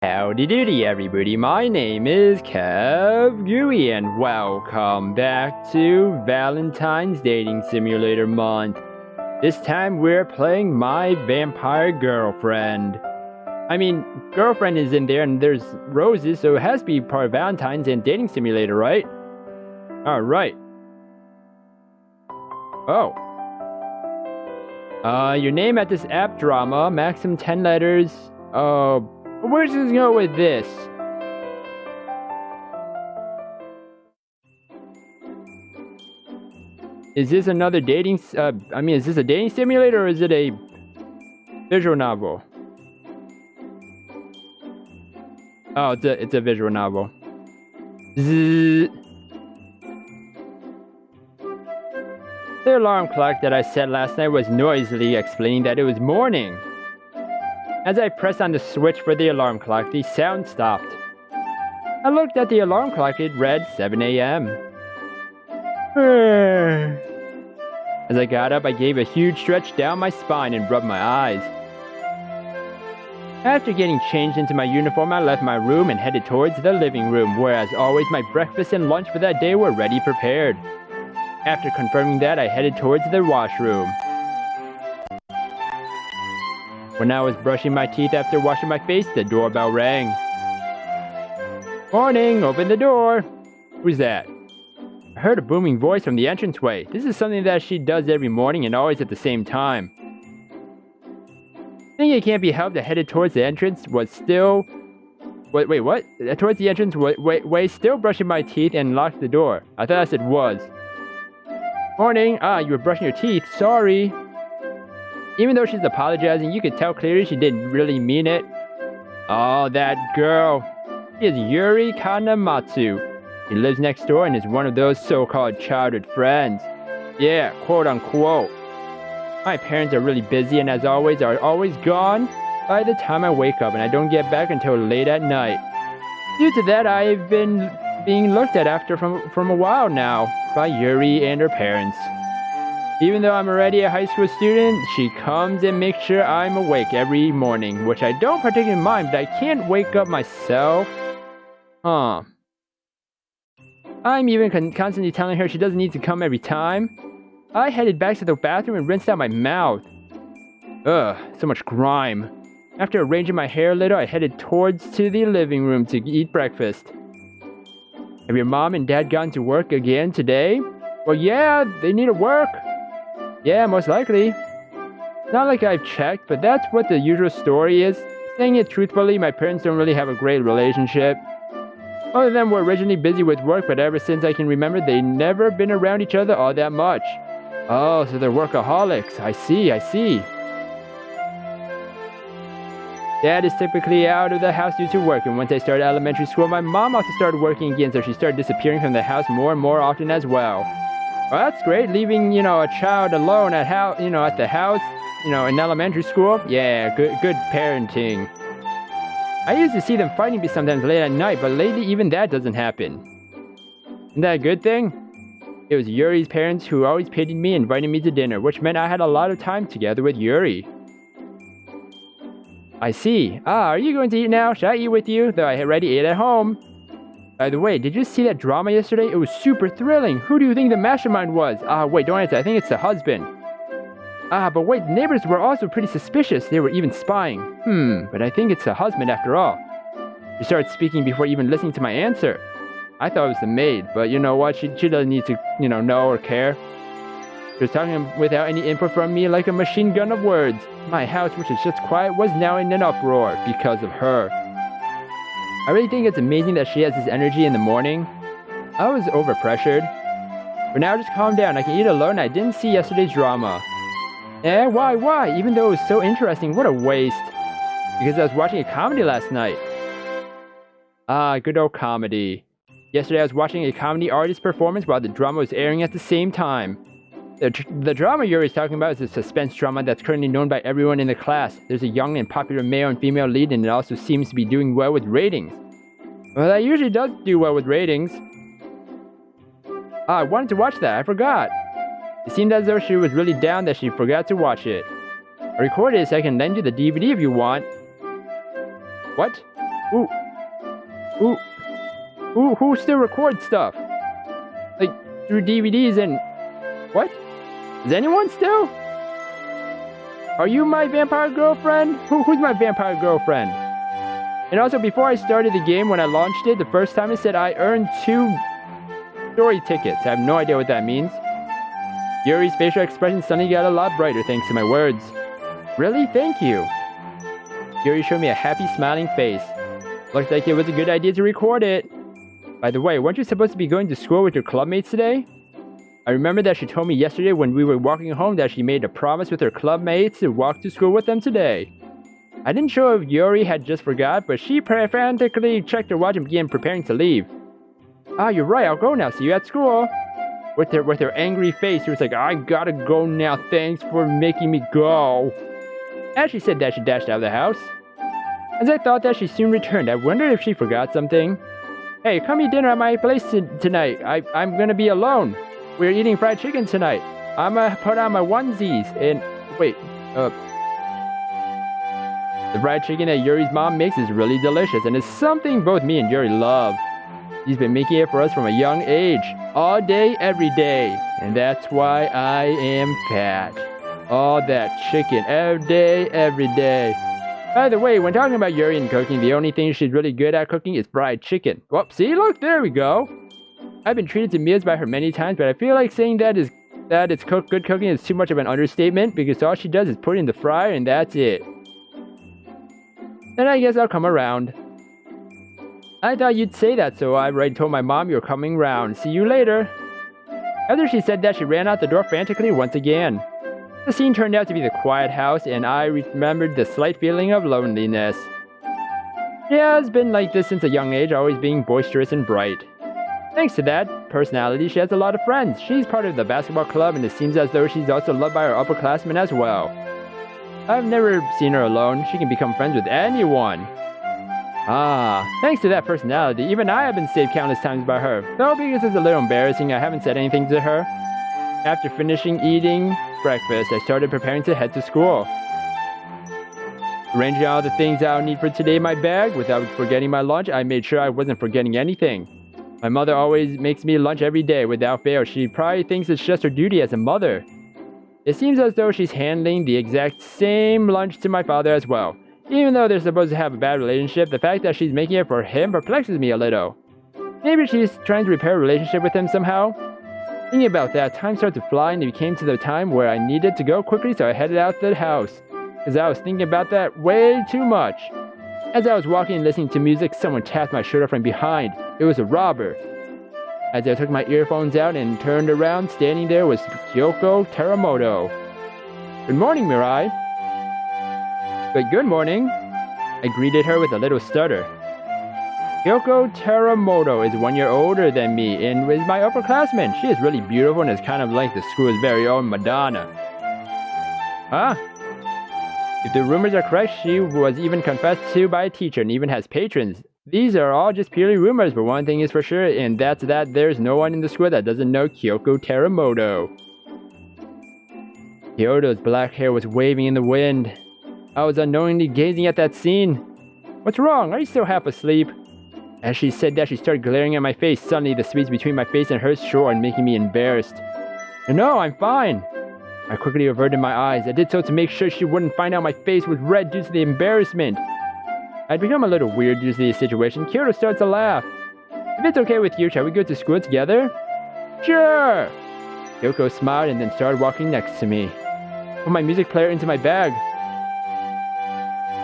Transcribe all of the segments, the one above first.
Howdy doody everybody, my name is KevGuuey and welcome back to Valentine's Dating Simulator month. This time we're playing my vampire girlfriend. I mean, girlfriend is in there and there's roses, so it has to be part of Valentine's and Dating Simulator, right? Alright. Oh. Your name at this app drama, maximum 10 letters. Where's this go with this? Is this another dating, is this a dating simulator or is it a visual novel? Oh, it's a visual novel. Zzz. The alarm clock that I set last night was noisily explaining that it was morning. As I pressed on the switch for the alarm clock, the sound stopped. I looked at the alarm clock, it read 7 a.m. As I got up, I gave a huge stretch down my spine and rubbed my eyes. After getting changed into my uniform, I left my room and headed towards the living room, where as always my breakfast and lunch for that day were ready prepared. After confirming that, I headed towards the washroom. When I was brushing my teeth after washing my face, the doorbell rang. Morning, open the door. Who's that? I heard a booming voice from the entranceway. This is something that she does every morning and always at the same time. Thinking it can't be helped, I headed towards the entrance, was still... Wait, what? Towards the entrance, still brushing my teeth and locked the door. I thought I said was. Morning. You were brushing your teeth. Sorry. Even though she's apologizing, you could tell clearly she didn't really mean it. Oh, that girl. She is Yuri Kanematsu. He lives next door and is one of those so-called childhood friends. Yeah, quote unquote. My parents are really busy and as always are always gone by the time I wake up and I don't get back until late at night. Due to that, I've been being looked at after from a while now by Yuri and her parents. Even though I'm already a high school student, she comes and makes sure I'm awake every morning, which I don't particularly mind, but I can't wake up myself. I'm even constantly telling her she doesn't need to come every time. I headed back to the bathroom and rinsed out my mouth. Ugh, so much grime. After arranging my hair a little, I headed towards to the living room to eat breakfast. Have your mom and dad gone to work again today? Well, yeah, they need to work. Yeah, most likely. Not like I've checked, but that's what the usual story is. Saying it truthfully, my parents don't really have a great relationship. Both of them were originally busy with work, but ever since I can remember, they've never been around each other all that much. Oh, so they're workaholics. I see. Dad is typically out of the house due to work, and once I started elementary school, my mom also started working again, so she started disappearing from the house more and more often as well. Well, that's great, leaving, a child alone at the house, in elementary school. Yeah, good parenting. I used to see them fighting sometimes late at night, but lately even that doesn't happen. Isn't that a good thing? It was Yuri's parents who always pitied me and invited me to dinner, which meant I had a lot of time together with Yuri. I see. Are you going to eat now? Should I eat with you? Though I already ate at home. By the way, did you see that drama yesterday? It was super thrilling. Who do you think the mastermind was? Wait, don't answer. I think it's the husband. But wait, the neighbors were also pretty suspicious. They were even spying. But I think it's the husband after all. She started speaking before even listening to my answer. I thought it was the maid, but you know what? She doesn't need to, know or care. She was talking without any input from me like a machine gun of words. My house, which is just quiet, was now in an uproar because of her. I really think it's amazing that she has this energy in the morning. I was overpressured. But now just calm down. I can eat alone. I didn't see yesterday's drama. Why? Even though it was so interesting, what a waste. Because I was watching a comedy last night. Good old comedy. Yesterday I was watching a comedy artist performance while the drama was airing at the same time. The drama Yuri is talking about is a suspense drama that's currently known by everyone in the class. There's a young and popular male and female lead, and it also seems to be doing well with ratings. Well, that usually does do well with ratings. I wanted to watch that, I forgot. It seemed as though she was really down that she forgot to watch it. I recorded it so I can lend you the DVD if you want. What? Ooh. Ooh. Ooh, who still records stuff? Like, through DVDs and... What? Is anyone still? Are you my vampire girlfriend? Who's my vampire girlfriend? And also, before I started the game, when I launched it, the first time it said I earned 2 story tickets. I have no idea what that means. Yuri's facial expression suddenly got a lot brighter thanks to my words. Really? Thank you. Yuri showed me a happy, smiling face. Looked like it was a good idea to record it. By the way, weren't you supposed to be going to school with your clubmates today? I remember that she told me yesterday when we were walking home that she made a promise with her clubmates to walk to school with them today. I didn't show if Yuri had just forgot, but she frantically checked her watch and began preparing to leave. Ah, you're right, I'll go now, see you at school. With her angry face, she was like, I gotta go now, thanks for making me go. As she said that, she dashed out of the house. As I thought that she soon returned, I wondered if she forgot something. Hey, come eat dinner at my place tonight. I'm gonna be alone. We're eating fried chicken tonight. I'm gonna put on my onesies and... Wait, the fried chicken that Yuri's mom makes is really delicious and it's something both me and Yuri love. She's been making it for us from a young age. All day, every day. And that's why I am fat. All that chicken, every day, every day. By the way, when talking about Yuri and cooking, the only thing she's really good at cooking is fried chicken. Well, see, look, there we go. I've been treated to meals by her many times, but I feel like saying that it's good cooking is too much of an understatement because all she does is put it in the fryer and that's it. Then I guess I'll come around. I thought you'd say that, so I already told my mom you're coming round. See you later. After she said that, she ran out the door frantically once again. The scene turned out to be the quiet house, and I remembered the slight feeling of loneliness. Yeah, it's been like this since a young age, always being boisterous and bright. Thanks to that personality, she has a lot of friends. She's part of the basketball club, and it seems as though she's also loved by her upperclassmen as well. I've never seen her alone. She can become friends with anyone. Ah, thanks to that personality, even I have been saved countless times by her. Though because it's a little embarrassing, I haven't said anything to her. After finishing eating breakfast, I started preparing to head to school. Arranging all the things I'll need for today in my bag without forgetting my lunch, I made sure I wasn't forgetting anything. My mother always makes me lunch every day without fail. She probably thinks it's just her duty as a mother. It seems as though she's handling the exact same lunch to my father as well. Even though they're supposed to have a bad relationship, the fact that she's making it for him perplexes me a little. Maybe she's trying to repair a relationship with him somehow? Thinking about that, time started to fly and it came to the time where I needed to go quickly, so I headed out the house. Because I was thinking about that way too much. As I was walking and listening to music, someone tapped my shoulder from behind. It was a robber. As I took my earphones out and turned around, standing there was Kyoko Teramoto. Good morning, Mirai. But good morning. I greeted her with a little stutter. Kyoko Teramoto is 1 year older than me and is my upperclassman. She is really beautiful and is kind of like the school's very own Madonna. Huh? If the rumors are correct, she was even confessed to by a teacher and even has patrons. These are all just purely rumors, but one thing is for sure, and that's that there's no one in the school that doesn't know Kyoko Teramoto. Kyoto's black hair was waving in the wind. I was unknowingly gazing at that scene. What's wrong? Are you still half asleep? As she said that, she started glaring at my face. Suddenly, the space between my face and hers short and making me embarrassed. No, I'm fine. I quickly averted my eyes. I did so to make sure she wouldn't find out my face was red due to the embarrassment. I'd become a little weird due to the situation. Kyoto starts to laugh. If it's okay with you, shall we go to school together? Sure! Kyoko smiled and then started walking next to me. I put my music player into my bag.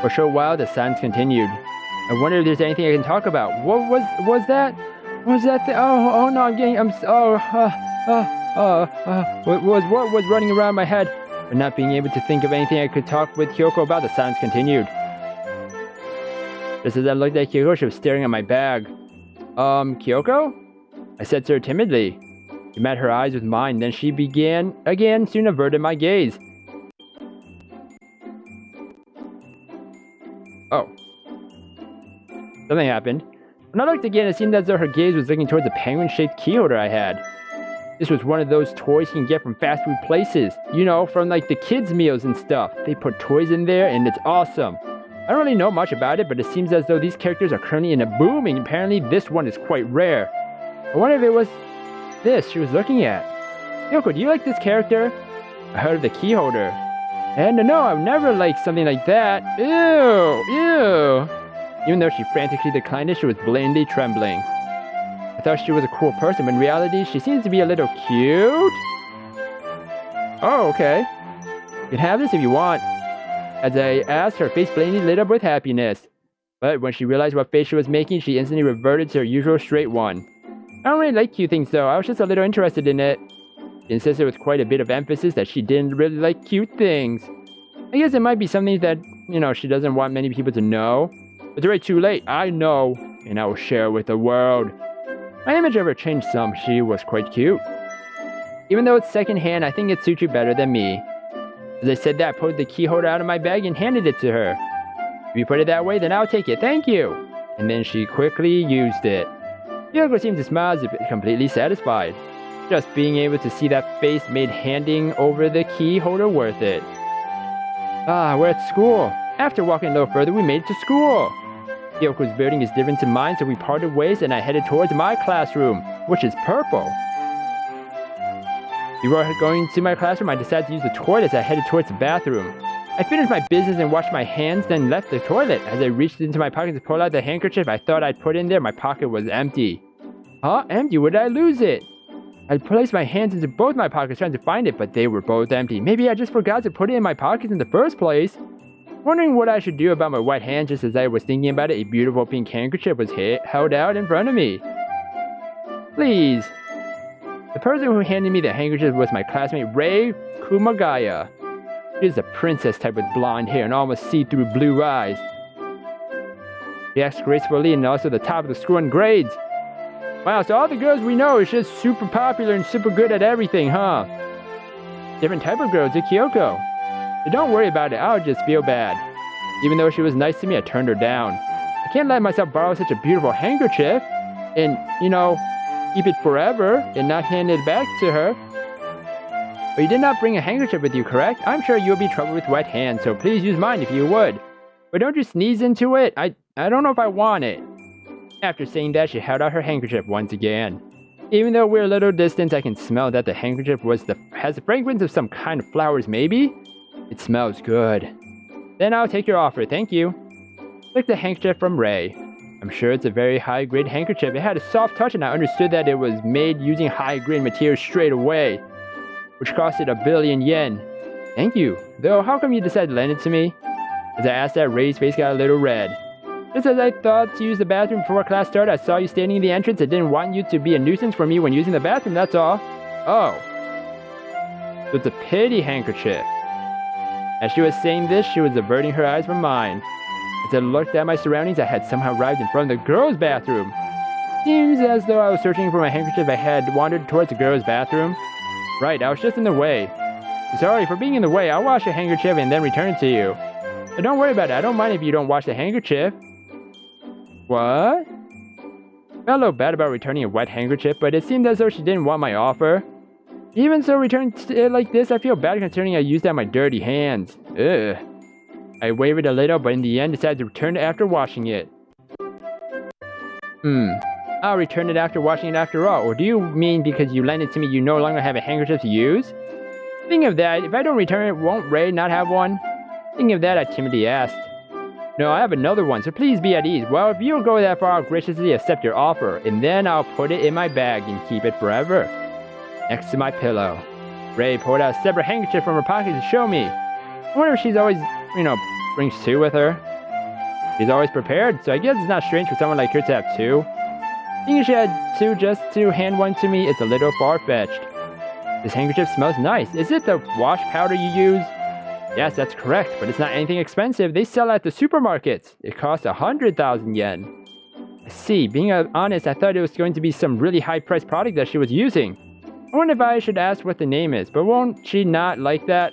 For a short while, the silence continued. I wonder if there's anything I can talk about. What was that? What was that thing? Oh no, what was running around my head? But not being able to think of anything I could talk with Kyoko about, the silence continued. Just as I looked at Kyoko, she was staring at my bag. Kyoko? I said to her timidly. She met her eyes with mine, then she began again, soon averted my gaze. Oh. Something happened. When I looked again, it seemed as though her gaze was looking towards the penguin-shaped key holder I had. This was one of those toys you can get from fast food places. You know, from like the kids' meals and stuff. They put toys in there and it's awesome. I don't really know much about it, but it seems as though these characters are currently in a boom, and apparently this one is quite rare. I wonder if it was this she was looking at. Yoko, do you like this character? I heard of the key holder. And no, I've never liked something like that. Ew, ew. Even though she frantically declined it, she was blatantly trembling. I thought she was a cool person, but in reality, she seems to be a little cute. Oh, okay. You can have this if you want. As I asked, her face blatantly lit up with happiness. But when she realized what face she was making, she instantly reverted to her usual straight one. I don't really like cute things though, I was just a little interested in it. She insisted with quite a bit of emphasis that she didn't really like cute things. I guess it might be something that, she doesn't want many people to know. But it's already too late, I know, and I will share with the world. My image of her changed some, she was quite cute. Even though it's secondhand, I think it suits you better than me. As I said that, I pulled the key holder out of my bag and handed it to her. If you put it that way, then I'll take it, thank you. And then she quickly used it. Yoko seemed to smile as if completely satisfied. Just being able to see that face made handing over the key holder worth it. Ah, we're at school. After walking a little further, we made it to school. Yoko's building is different to mine, so we parted ways and I headed towards my classroom, which is purple. Before going to my classroom, I decided to use the toilet as I headed towards the bathroom. I finished my business and washed my hands, then left the toilet. As I reached into my pocket to pull out the handkerchief I thought I'd put in there, my pocket was empty. Huh? Empty? Where did I lose it? I placed my hands into both my pockets trying to find it, but they were both empty. Maybe I just forgot to put it in my pockets in the first place. Wondering what I should do about my wet hand, just as I was thinking about it, a beautiful pink handkerchief was held out in front of me. Please. The person who handed me the handkerchief was my classmate Rei Kumagaya. She is a princess type with blonde hair and almost see-through blue eyes. She acts gracefully and also the top of the school in grades. Wow, so all the girls we know is just super popular and super good at everything, huh? Different type of girls at Kyoko. But don't worry about it, I'll just feel bad. Even though she was nice to me, I turned her down. I can't let myself borrow such a beautiful handkerchief and, keep it forever and not hand it back to her. But you did not bring a handkerchief with you, correct? I'm sure you'll be troubled with wet hands, so please use mine if you would. But don't you sneeze into it? I don't know if I want it. After saying that, she held out her handkerchief once again. Even though we're a little distant, I can smell that the handkerchief has the fragrance of some kind of flowers, maybe? It smells good. Then I'll take your offer, thank you. Took the handkerchief from Rei. I'm sure it's a very high-grade handkerchief. It had a soft touch and I understood that it was made using high-grade materials straight away, which costed 1 billion yen. Thank you. Though, how come you decided to lend it to me? As I asked that, Rei's face got a little red. Just as I thought to use the bathroom before class started, I saw you standing in the entrance. I didn't want you to be a nuisance for me when using the bathroom, that's all. Oh. So it's a pity handkerchief. As she was saying this, she was averting her eyes from mine. As I looked at my surroundings, I had somehow arrived in front of the girls' bathroom. Seems as though I was searching for my handkerchief. I had wandered towards the girls' bathroom. Right, I was just in the way. Sorry for being in the way. I'll wash the handkerchief and then return it to you. But don't worry about it. I don't mind if you don't wash the handkerchief. What? I felt a little bad about returning a wet handkerchief, but it seemed as though she didn't want my offer. Even so, returning it like this, I feel bad considering I used it on my dirty hands. Ugh. I wavered a little, but in the end decided to return it after washing it. I'll return it after washing it after all. Or do you mean because you lent it to me you no longer have a handkerchief to use? Thinking of that, if I don't return it, won't Rei not have one? Thinking of that, I timidly asked. No, I have another one, so please be at ease. Well, if you'll go that far, I'll graciously accept your offer, and then I'll put it in my bag and keep it forever. Next to my pillow. Rei pulled out a separate handkerchief from her pocket to show me. I wonder if she's always, brings two with her. She's always prepared, so I guess it's not strange for someone like her to have two. Thinking she had two just to hand one to me, it's a little far-fetched. This handkerchief smells nice. Is it the wash powder you use? Yes, that's correct, but it's not anything expensive. They sell at the supermarkets. It costs 100,000 yen. I see. Being honest, I thought it was going to be some really high-priced product that she was using. I wonder if I should ask what the name is, but won't she not like that?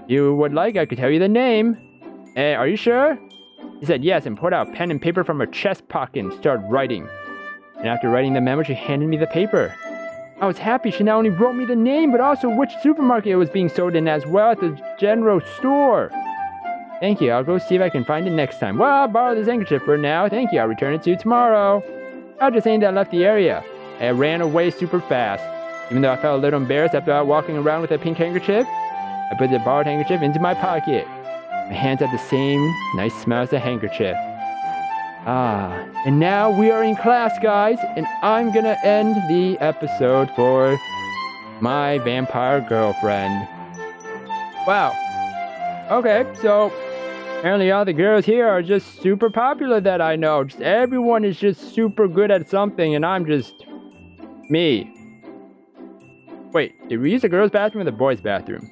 If you would like, I could tell you the name. Are you sure? He said yes and pulled out a pen and paper from her chest pocket and started writing. And after writing the memo, she handed me the paper. I was happy she not only wrote me the name, but also which supermarket it was being sold in as well at the general store. Thank you. I'll go see if I can find it next time. Well, I'll borrow this handkerchief for now. Thank you. I'll return it to you tomorrow. I was just saying that I left the area. I ran away super fast. Even though I felt a little embarrassed after walking around with a pink handkerchief, I put the borrowed handkerchief into my pocket. My hands had the same nice smell as the handkerchief. And now we are in class, guys, and I'm gonna end the episode for my vampire girlfriend. Wow. Okay, so apparently all the girls here are just super popular that I know. Just everyone is just super good at something, and I'm just me. Wait, did we use the girls' bathroom or the boys' bathroom?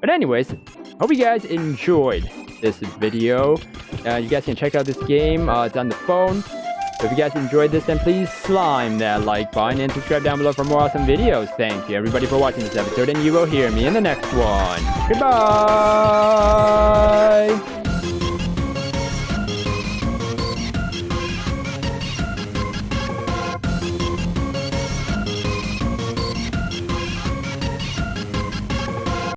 But anyways, hope you guys enjoyed this video. You guys can check out this game. It's on the phone. So if you guys enjoyed this, then please slime that like button and subscribe down below for more awesome videos. Thank you everybody for watching this episode, and you will hear me in the next one. Goodbye!